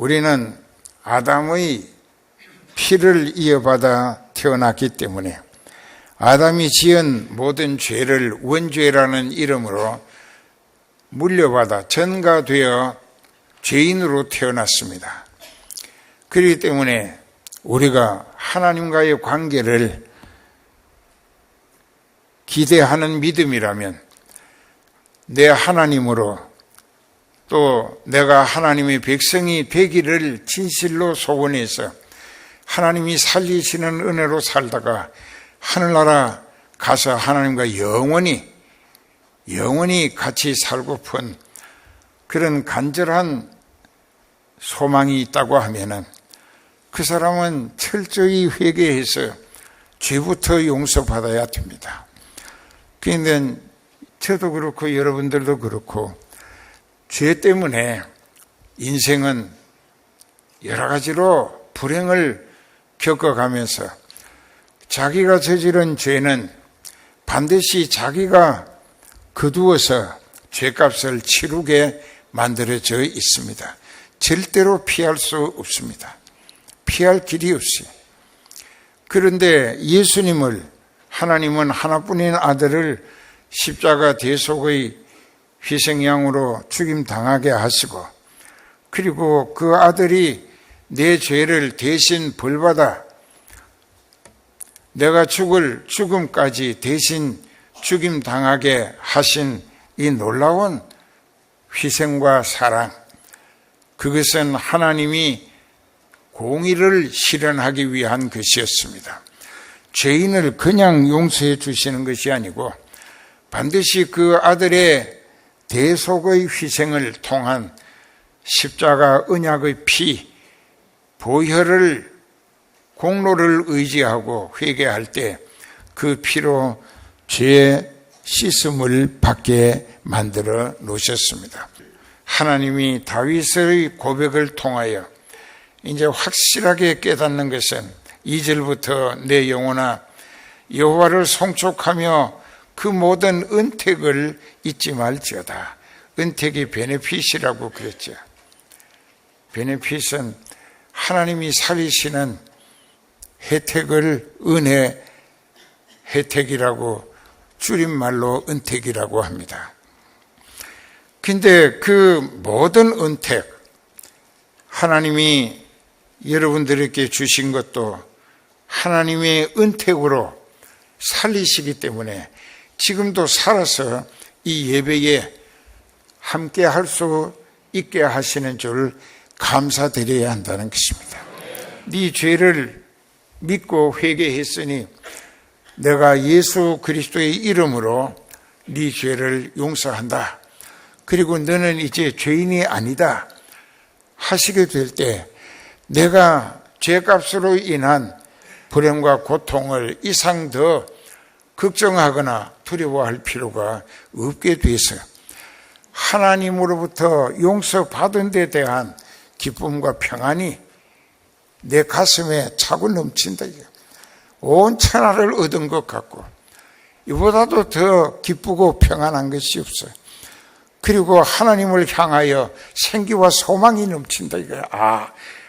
우리는 아담의 피를 이어받아 태어났기 때문에 아담이 지은 모든 죄를 원죄라는 이름으로 물려받아 전가되어 죄인으로 태어났습니다. 그렇기 때문에 우리가 하나님과의 관계를 기대하는 믿음이라면 내 하나님으로 또 내가 하나님의 백성이 되기를 진실로 소원해서 하나님이 살리시는 은혜로 살다가 하늘나라 가서 하나님과 영원히 같이 살고픈 그런 간절한 소망이 있다고 하면은 그 사람은 철저히 회개해서 죄부터 용서받아야 됩니다. 그런데 저도 그렇고 여러분들도 그렇고 죄 때문에 인생은 여러 가지로 불행을 겪어가면서 자기가 저지른 죄는 반드시 자기가 거두어서 죄값을 치르게 만들어져 있습니다. 절대로 피할 수 없습니다. 피할 길이 없어요. 그런데 하나님은 하나뿐인 아들을 십자가 대속의 희생양으로 죽임당하게 하시고 그리고 그 아들이 내 죄를 대신 벌받아 내가 죽을 죽음까지 대신 죽임당하게 하신 이 놀라운 희생과 사랑, 그것은 하나님이 공의를 실현하기 위한 것이었습니다. 죄인을 그냥 용서해 주시는 것이 아니고 반드시 그 아들의 대속의 희생을 통한 십자가 언약의 피, 보혈을 공로를 의지하고 회개할 때 그 피로 죄의 씻음을 받게 만들어 놓으셨습니다. 하나님이 다윗의 고백을 통하여 이제 확실하게 깨닫는 것은 2절부터 내 영혼아 여호와를 송축하며 그 모든 은택을 잊지 말지어다. 은택이 베네핏이라고 그랬죠. 베네핏은 하나님이 살리시는 혜택을 은혜 혜택이라고 줄임말로 은택이라고 합니다. 근데 그 모든 은택, 하나님이 여러분들에게 주신 것도 하나님의 은택으로 살리시기 때문에 지금도 살아서 이 예배에 함께 할 수 있게 하시는 줄 감사드려야 한다는 것입니다. 네 죄를 믿고 회개했으니 내가 예수 그리스도의 이름으로 네 죄를 용서한다. 그리고 너는 이제 죄인이 아니다 하시게 될 때 내가 죄값으로 인한 불행과 고통을 이상 더 걱정하거나 두려워할 필요가 없게 돼서 하나님으로부터 용서받은 데 대한 기쁨과 평안이 내 가슴에 차고 넘친다. 온 천하를 얻은 것 같고 이보다도 더 기쁘고 평안한 것이 없어요. 그리고 하나님을 향하여 생기와 소망이 넘친다.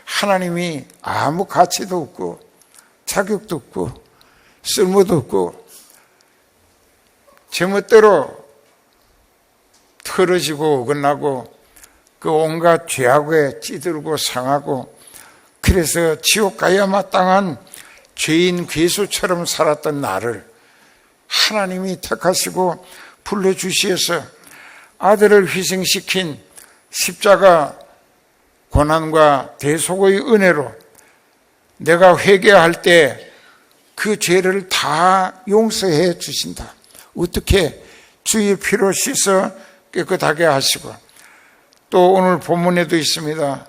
하나님이 아무 가치도 없고 자격도 없고 쓸모도 없고 제멋대로 틀어지고 어긋나고 그 온갖 죄악에 찌들고 상하고 그래서 지옥 가야 마땅한 죄인 괴수처럼 살았던 나를 하나님이 택하시고 불러주시어서 아들을 희생시킨 십자가 고난과 대속의 은혜로 내가 회개할 때 그 죄를 다 용서해 주신다. 어떻게? 주의 피로 씻어 깨끗하게 하시고 또 오늘 본문에도 있습니다.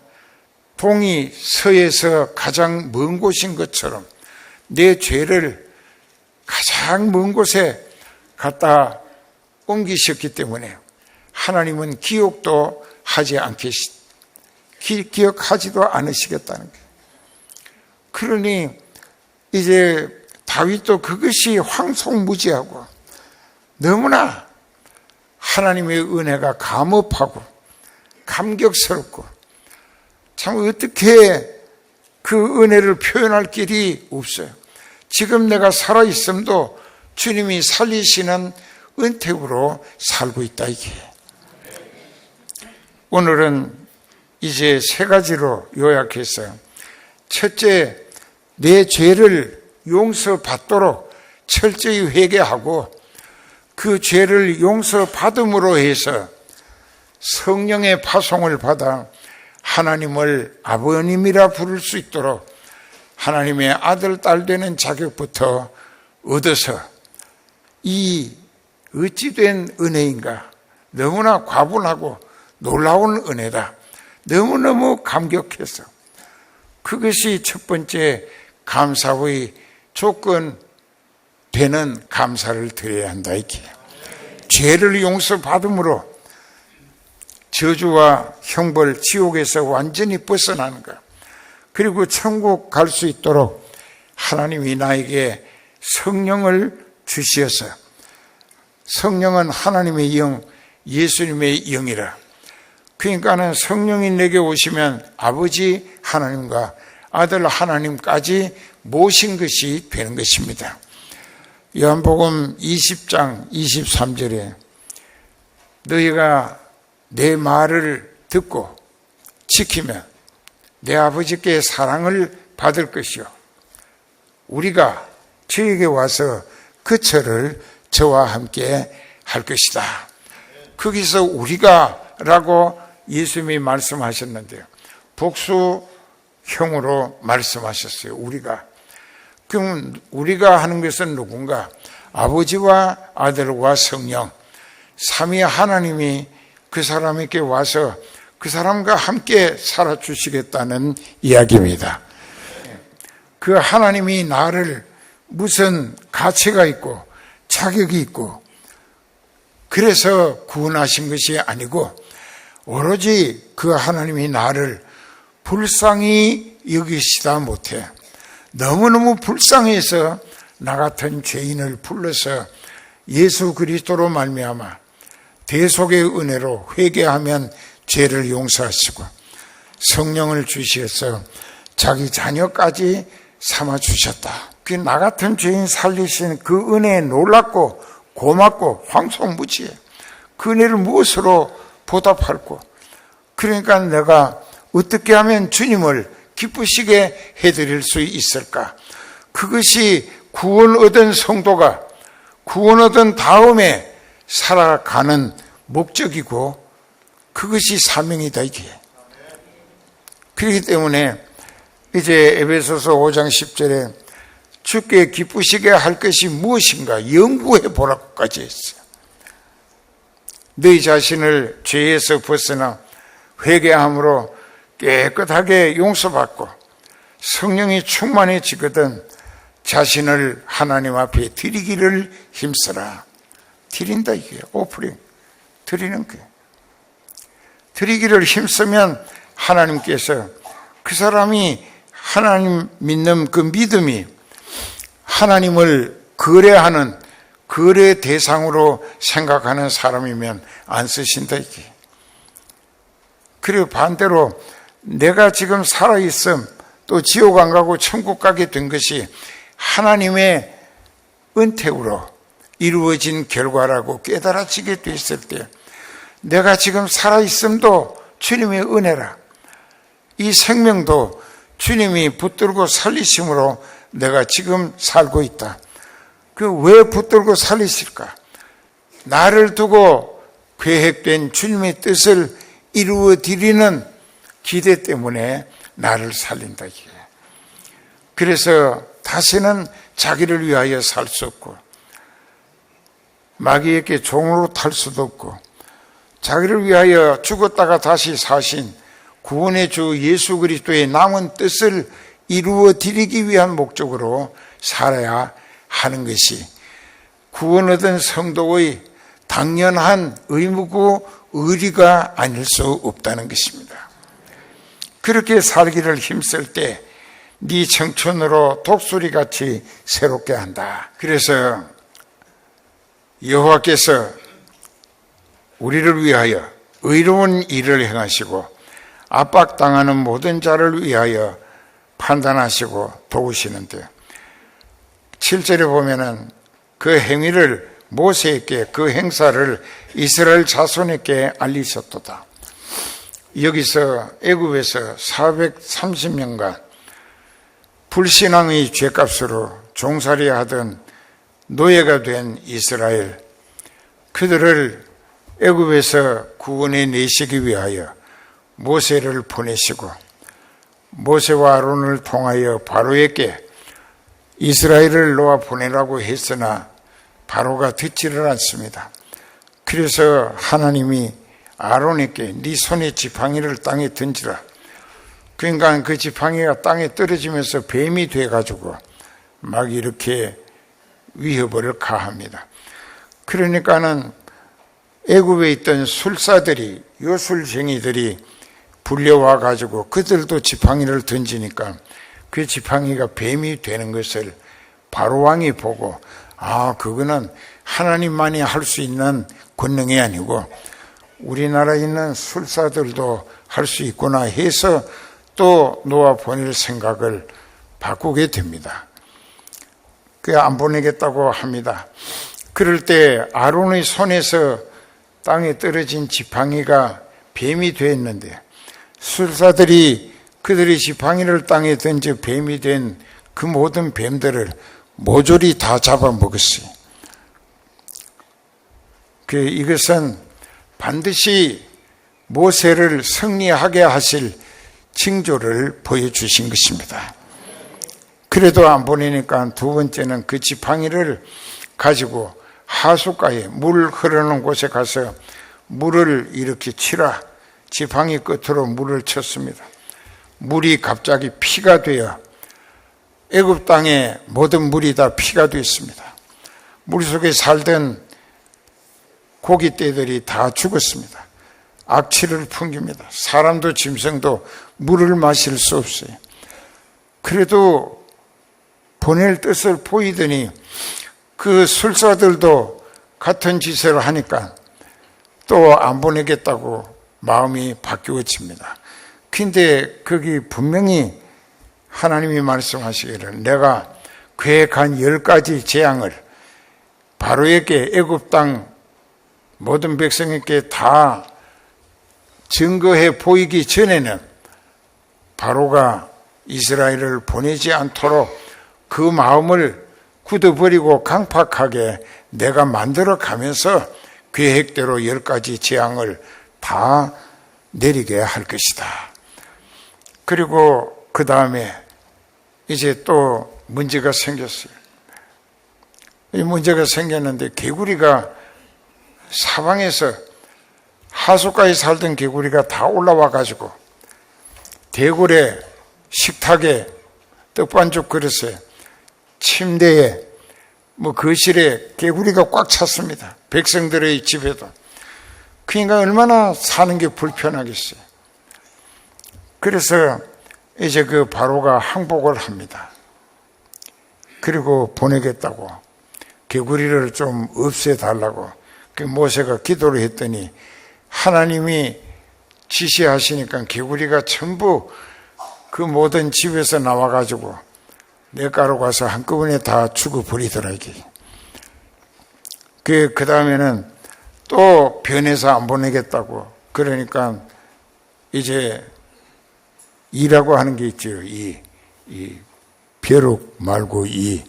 동이 서에서 가장 먼 곳인 것처럼 내 죄를 가장 먼 곳에 갖다 옮기셨기 때문에 하나님은 기억도 하지 기억하지도 않으시겠다는 거예요. 그러니 이제 다윗도 그것이 황송무지하고 너무나 하나님의 은혜가 감업하고 감격스럽고 참 어떻게 그 은혜를 표현할 길이 없어요. 지금 내가 살아있음도 주님이 살리시는 은택으로 살고 있다 이게. 오늘은 이제 세 가지로 요약해서, 첫째, 내 죄를 용서받도록 철저히 회개하고 그 죄를 용서받음으로 해서 성령의 파송을 받아 하나님을 아버님이라 부를 수 있도록 하나님의 아들, 딸 되는 자격부터 얻어서, 이 어찌된 은혜인가, 너무나 과분하고 놀라운 은혜다, 너무너무 감격해서 그것이 첫 번째 감사의 조건 되는 감사를 드려야 한다 이게. 죄를 용서받음으로 저주와 형벌, 지옥에서 완전히 벗어나는 것, 그리고 천국 갈 수 있도록 하나님이 나에게 성령을 주시어서, 성령은 하나님의 영, 예수님의 영이라. 그러니까는 성령이 내게 오시면 아버지 하나님과 아들 하나님까지 모신 것이 되는 것입니다. 요한복음 20장 23절에 너희가 내 말을 듣고 지키면 내 아버지께 사랑을 받을 것이요 우리가 저에게 와서 그처를 저와 함께 할 것이다. 거기서 우리가라고 예수님이 말씀하셨는데요, 복수형으로 말씀하셨어요. 우리가. 그럼 우리가 하는 것은 누군가? 아버지와 아들과 성령, 삼위 하나님이 그 사람에게 와서 그 사람과 함께 살아주시겠다는 이야기입니다. 그 하나님이 나를 무슨 가치가 있고 자격이 있고 그래서 구원하신 것이 아니고, 오로지 그 하나님이 나를 불쌍히 여기시다 못해 너무너무 불쌍해서 나 같은 죄인을 불러서 예수 그리스도로 말미암아 대속의 은혜로 회개하면 죄를 용서하시고 성령을 주시어서 자기 자녀까지 삼아주셨다. 그 나 같은 죄인 살리신 그 은혜에 놀랍고 고맙고 황송무지해. 그 은혜를 무엇으로 보답할고, 그러니까 내가 어떻게 하면 주님을 기쁘시게 해드릴 수 있을까? 그것이 구원 얻은 성도가 구원 얻은 다음에 살아가는 목적이고 그것이 사명이다 이게. 그렇기 때문에 이제 에베소서 5장 10절에 주께 기쁘시게 할 것이 무엇인가 연구해 보라고까지 했어요. 너희 자신을 죄에서 벗어나 회개함으로 깨끗하게 용서받고 성령이 충만해지거든 자신을 하나님 앞에 드리기를 힘쓰라. 드린다 이게. 오프링 드리는 거예요. 드리기를 힘쓰면 하나님께서 그 사람이 하나님 믿는 그 믿음이 하나님을 거래하는 거래 대상으로 생각하는 사람이면 안 쓰신다 이게. 그리고 반대로 내가 지금 살아있음, 또 지옥 안 가고 천국 가게 된 것이 하나님의 은택으로 이루어진 결과라고 깨달아지게 됐을 때, 내가 지금 살아있음도 주님의 은혜라, 이 생명도 주님이 붙들고 살리심으로 내가 지금 살고 있다. 그 왜 붙들고 살리실까? 나를 두고 계획된 주님의 뜻을 이루어 드리는 기대 때문에 나를 살린다 이게. 그래서 다시는 자기를 위하여 살 수 없고 마귀에게 종으로 탈 수도 없고, 자기를 위하여 죽었다가 다시 사신 구원의 주 예수 그리스도의 남은 뜻을 이루어 드리기 위한 목적으로 살아야 하는 것이 구원 얻은 성도의 당연한 의무고 의리가 아닐 수 없다는 것입니다. 그렇게 살기를 힘쓸 때 네 청춘으로 독수리같이 새롭게 한다. 그래서 여호와께서 우리를 위하여 의로운 일을 행하시고 압박당하는 모든 자를 위하여 판단하시고 도우시는데 7절에 보면은 그 행위를 모세에게 그 행사를 이스라엘 자손에게 알리셨도다. 여기서 애굽에서 430년간 불신앙의 죄값으로 종살이 하던 노예가 된 이스라엘, 그들을 애굽에서 구원해 내시기 위하여 모세를 보내시고 모세와 아론을 통하여 바로에게 이스라엘을 놓아 보내라고 했으나 바로가 듣지를 않습니다. 그래서 하나님이 아론에게 네 손에 지팡이를 땅에 던지라. 그러니까 그 지팡이가 땅에 떨어지면서 뱀이 돼가지고 막 이렇게 위협을 가합니다. 그러니까는 애굽에 있던 술사들이, 요술쟁이들이 불려와 가지고 그들도 지팡이를 던지니까 그 지팡이가 뱀이 되는 것을 바로 왕이 보고, 아, 그거는 하나님만이 할 수 있는 권능이 아니고 우리나라에 있는 술사들도 할 수 있구나 해서 또 놓아 보낼 생각을 바꾸게 됩니다. 그 안 보내겠다고 합니다. 그럴 때 아론의 손에서 땅에 떨어진 지팡이가 뱀이 되었는데 술사들이 그들이 지팡이를 땅에 던져 뱀이 된 그 모든 뱀들을 모조리 다 잡아먹었어요. 이것은 반드시 모세를 승리하게 하실 징조를 보여주신 것입니다. 그래도 안 보내니까 두 번째는 그 지팡이를 가지고 하숫가에 물 흐르는 곳에 가서 물을 이렇게 치라. 지팡이 끝으로 물을 쳤습니다. 물이 갑자기 피가 되어 애굽 땅에 모든 물이 다 피가 되었습니다. 물속에 살던 고기떼들이 다 죽었습니다. 악취를 풍깁니다. 사람도 짐승도 물을 마실 수 없어요. 그래도 보낼 뜻을 보이더니 그 술사들도 같은 짓을 하니까 또 안 보내겠다고 마음이 바뀌어집니다. 근데 거기 분명히 하나님이 말씀하시기를 내가 계획한 10가지 재앙을 바로에게 애굽 땅 모든 백성에게 다 증거해 보이기 전에는 바로가 이스라엘을 보내지 않도록 그 마음을 굳어버리고 강팍하게 내가 만들어 가면서 계획대로 10가지 재앙을 다 내리게 할 것이다. 그리고 그 다음에 이제 또 문제가 생겼어요. 이 문제가 생겼는데 개구리가 사방에서 하숫가에 살던 개구리가 다 올라와 가지고 대궐에 식탁에 떡반죽 그릇에 침대에 거실에 개구리가 꽉 찼습니다. 백성들의 집에도. 그러니까 얼마나 사는 게 불편하겠어요. 그래서 이제 그 바로가 항복을 합니다. 그리고 보내겠다고 개구리를 좀 없애달라고 그 모세가 기도를 했더니 하나님이 지시하시니까 개구리가 전부 그 모든 집에서 나와가지고 냇가로 가서 한꺼번에 다 죽어버리더라 이게. 그 다음에는 또 변해서 안 보내겠다고. 그러니까 이제 이라고 하는 게 있죠. 이 벼룩 말고 이.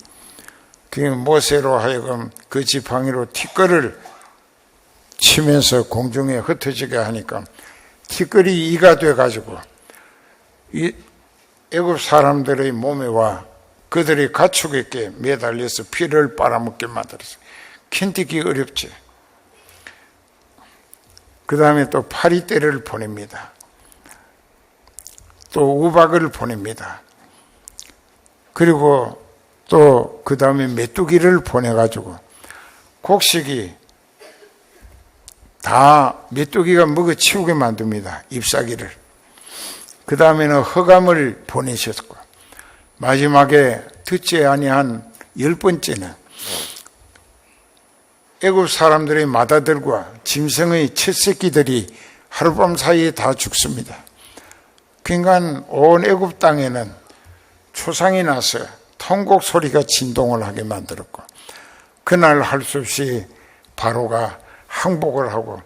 그 모세로 하여금 그 지팡이로 티끌을 치면서 공중에 흩어지게 하니까 티끌이 이가 돼가지고 이 애굽 사람들의 몸에 와 그들이 가축에게 매달려서 피를 빨아먹게 만들었어요. 견디기 어렵지. 그 다음에 또 파리떼를 보냅니다. 또 우박을 보냅니다. 그리고 또 그 다음에 메뚜기를 보내가지고 곡식이 다 메뚜기가 먹어치우게 만듭니다. 잎사귀를. 그 다음에는 흑암을 보내셨고 마지막에 듣지 아니한 10번째는 애굽 사람들의 맏아들과 짐승의 첫 새끼들이 하룻밤 사이에 다 죽습니다. 그러니까 온 애굽 땅에는 초상이 나서 통곡 소리가 진동을 하게 만들었고, 그날 할 수 없이 바로가 항복을 하고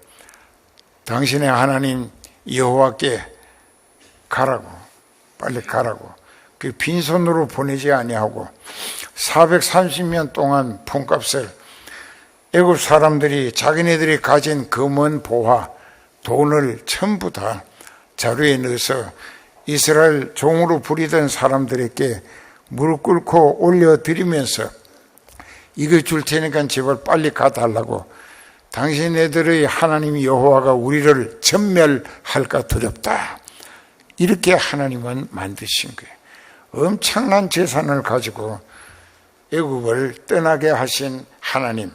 당신의 하나님 여호와께 가라고, 빨리 가라고, 그 빈손으로 보내지 아니하고 430년 동안 품값을 애굽 사람들이 자기네들이 가진 금은 보화, 돈을 전부 다 자루에 넣어서 이스라엘 종으로 부리던 사람들에게 무릎 꿇고 올려드리면서 이거 줄 테니까 제발 빨리 가달라고, 당신네들의 하나님 여호와가 우리를 전멸할까 두렵다, 이렇게 하나님은 만드신 거예요. 엄청난 재산을 가지고 애굽을 떠나게 하신 하나님,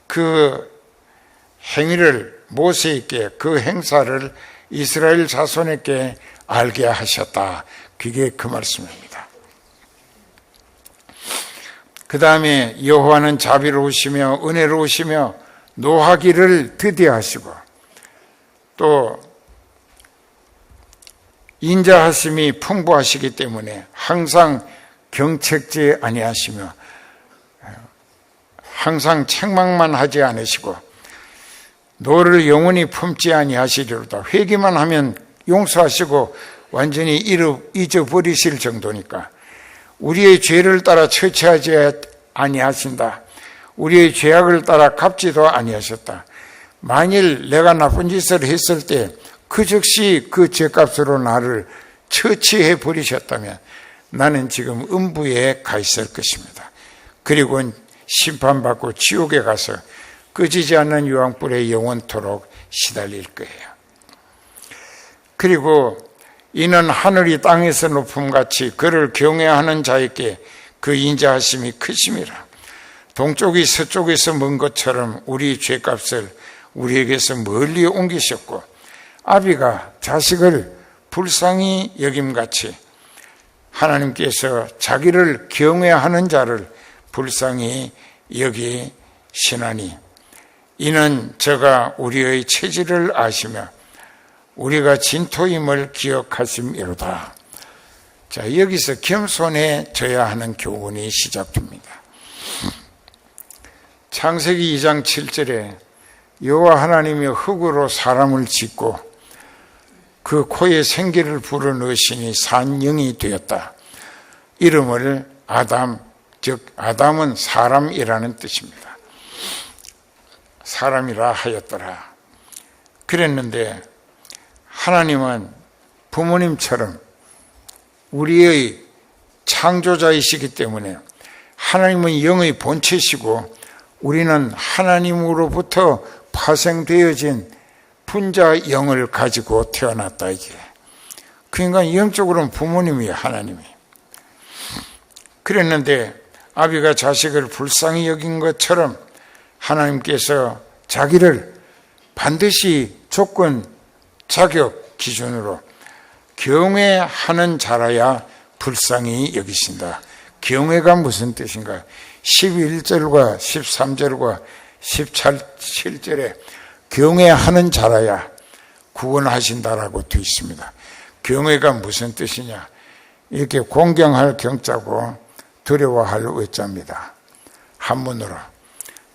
그 행위를 모세에게, 그 행사를 이스라엘 자손에게 알게 하셨다, 그게 그 말씀입니다. 그 다음에 여호와는 자비로우시며 은혜로우시며 노하기를 드디하시고 또 인자하심이 풍부하시기 때문에 항상 경책지 아니하시며 항상 책망만 하지 않으시고 너를 영원히 품지 아니하시리로다. 회개만 하면 용서하시고 완전히 잊어버리실 정도니까 우리의 죄를 따라 처치하지 아니하신다. 우리의 죄악을 따라 갚지도 아니하셨다. 만일 내가 나쁜 짓을 했을 때 그 즉시 그 죄값으로 나를 처치해 버리셨다면 나는 지금 음부에 가 있을 것입니다. 그리고 심판받고 지옥에 가서 꺼지지 않는 유황불에 영원토록 시달릴 거예요. 그리고 이는 하늘이 땅에서 높음같이 그를 경외하는 자에게 그 인자하심이 크심이라. 동쪽이 서쪽에서 먼 것처럼 우리 죄값을 우리에게서 멀리 옮기셨고, 아비가 자식을 불쌍히 여김같이 하나님께서 자기를 경외하는 자를 불쌍히 여기시나니 이는 저가 우리의 체질을 아시며 우리가 진토임을 기억하심이로다. 자, 여기서 겸손해져야 하는 교훈이 시작됩니다. 창세기 2장 7절에 여호와 하나님이 흙으로 사람을 짓고 그 코에 생기를 불어넣으시니 산영이 되었다. 이름을 아담, 즉 아담은 사람이라는 뜻입니다. 사람이라 하였더라. 그랬는데 하나님은 부모님처럼 우리의 창조자이시기 때문에 하나님은 영의 본체시고 우리는 하나님으로부터 파생되어진 분자 영을 가지고 태어났다, 이게. 그러니까 영적으로는 부모님이 하나님이. 그랬는데 아비가 자식을 불쌍히 여긴 것처럼 하나님께서 자기를 반드시 조건, 자격 기준으로 경외하는 자라야 불쌍히 여기신다. 경외가 무슨 뜻인가? 11절과 13절과 17절에 경외하는 자라야 구원하신다라고 되어 있습니다. 경외가 무슨 뜻이냐? 이렇게 공경할 경자고 두려워할 의자입니다. 한문으로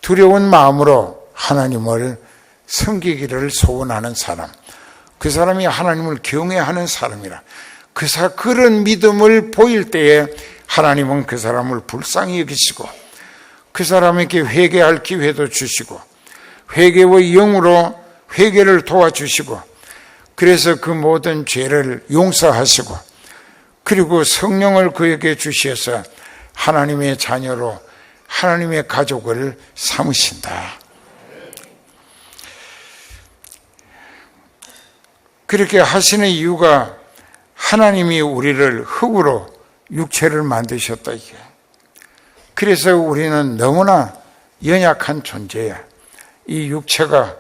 두려운 마음으로 하나님을 섬기기를 소원하는 사람, 그 사람이 하나님을 경외하는 사람이라. 그런 믿음을 보일 때에 하나님은 그 사람을 불쌍히 여기시고 그 사람에게 회개할 기회도 주시고 회개의 영으로 회개를 도와주시고 그래서 그 모든 죄를 용서하시고 그리고 성령을 그에게 주셔서 하나님의 자녀로 하나님의 가족을 삼으신다. 그렇게 하시는 이유가 하나님이 우리를 흙으로 육체를 만드셨다, 이게. 그래서 우리는 너무나 연약한 존재야. 이 육체가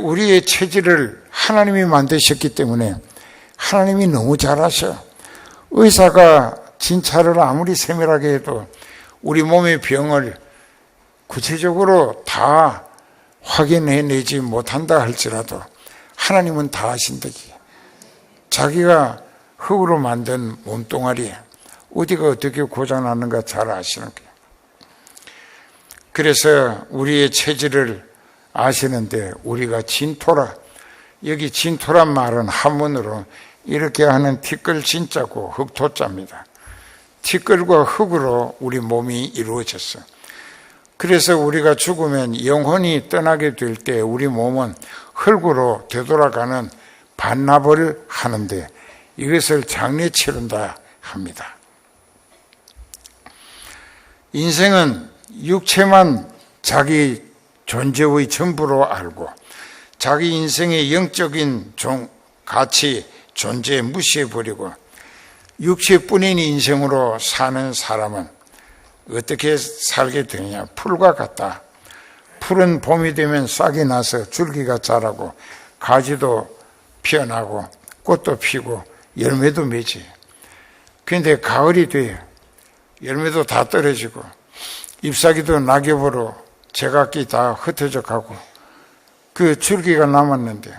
우리의 체질을 하나님이 만드셨기 때문에 하나님이 너무 잘하셔. 의사가 진찰을 아무리 세밀하게 해도 우리 몸의 병을 구체적으로 다 확인해내지 못한다 할지라도 하나님은 다 아신다. 자기가 흙으로 만든 몸뚱아리 어디가 어떻게 고장났는가 잘 아시는 거예요. 그래서 우리의 체질을 아시는데 우리가 진토라, 여기 진토란 말은 한문으로 이렇게 하는 티끌 진자고 흙토자입니다. 티끌과 흙으로 우리 몸이 이루어졌어요. 그래서 우리가 죽으면 영혼이 떠나게 될 때 우리 몸은 흙으로 되돌아가는 반납을 하는데 이것을 장례 치른다 합니다. 인생은 육체만 자기 존재의 전부로 알고 자기 인생의 영적인 가치, 존재 무시해버리고 육체뿐인 인생으로 사는 사람은 어떻게 살게 되느냐. 풀과 같다. 풀은 봄이 되면 싹이 나서 줄기가 자라고 가지도 피어나고 꽃도 피고 열매도 맺지. 그런데 가을이 돼요. 열매도 다 떨어지고 잎사귀도 낙엽으로 제각기 다 흩어져 가고 그 줄기가 남았는데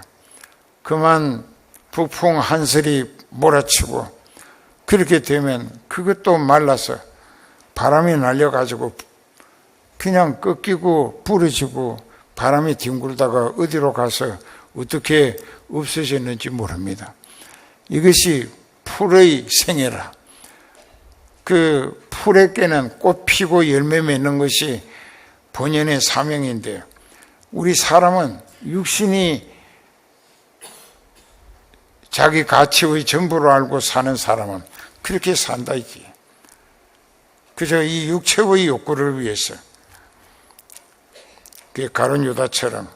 그만 북풍 한슬이 몰아치고 그렇게 되면 그것도 말라서 바람이 날려가지고 그냥 꺾이고 부러지고 바람이 뒹굴다가 어디로 가서 어떻게 없어졌는지 모릅니다. 이것이 풀의 생애라. 그 풀에게는 꽃 피고 열매 맺는 것이 본연의 사명인데 우리 사람은 육신이 자기 가치의 전부로 알고 사는 사람은 그렇게 산다 이게. 그저 이 육체의 욕구를 위해서 그 가룟 유다처럼.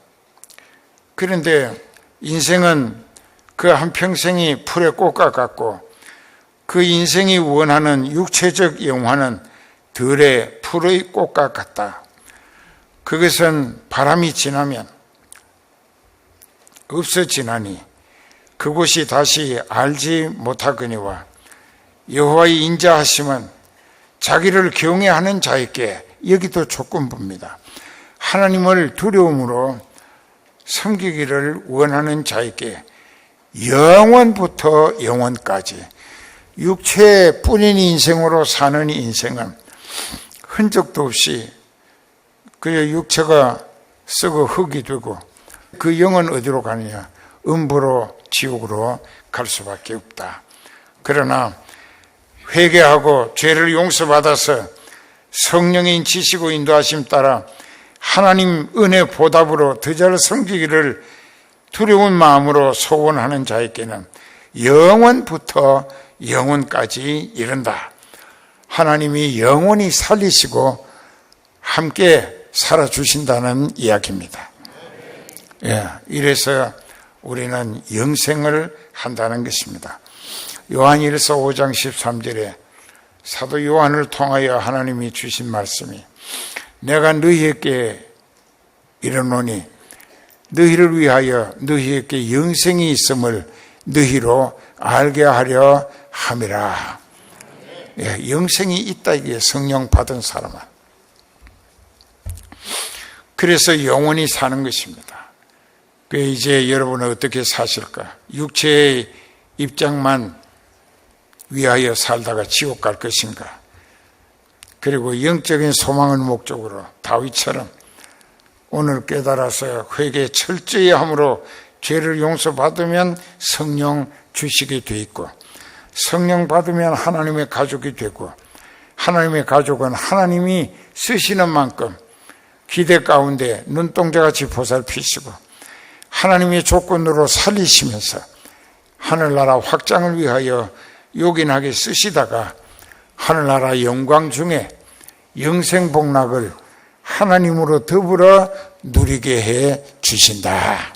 그런데 인생은 그 한평생이 풀의 꽃과 같고 그 인생이 원하는 육체적 영화는 들의 풀의 꽃과 같다. 그것은 바람이 지나면 없어지나니 그곳이 다시 알지 못하거니와 여호와의 인자하심은 자기를 경외하는 자에게 여기도 조건부입니다. 하나님을 두려움으로 섬기기를 원하는 자에게 영원부터 영원까지 육체뿐인 인생으로 사는 인생은 흔적도 없이 그의 육체가 썩어 흙이 되고 그 영은 어디로 가느냐? 음부로 지옥으로 갈 수밖에 없다. 그러나 회개하고 죄를 용서받아서 성령의 지시고 인도하심 따라 하나님 은혜 보답으로 더 잘 섬기기를 두려운 마음으로 소원하는 자에게는 영원부터 영원까지 이른다. 하나님이 영원히 살리시고 함께 살아주신다는 이야기입니다. 이래서 우리는 영생을 한다는 것입니다. 요한일서 5장 13절에 사도 요한을 통하여 하나님이 주신 말씀이 내가 너희에게 이르노니 너희를 위하여 너희에게 영생이 있음을 너희로 알게 하려 함이라. 영생이 있다 이게 성령 받은 사람은. 그래서 영원히 사는 것입니다. 그 이제 여러분은 어떻게 사실까? 육체의 입장만 위하여 살다가 지옥 갈 것인가? 그리고 영적인 소망을 목적으로 다윗처럼 오늘 깨달아서 회개 철저히 함으로 죄를 용서받으면 성령 주시게 돼 있고 성령 받으면 하나님의 가족이 되고 하나님의 가족은 하나님이 쓰시는 만큼 기대 가운데 눈동자같이 보살피시고 하나님의 조건으로 살리시면서 하늘나라 확장을 위하여 요긴하게 쓰시다가 하늘나라 영광 중에 영생 복락을 하나님으로 더불어 누리게 해 주신다.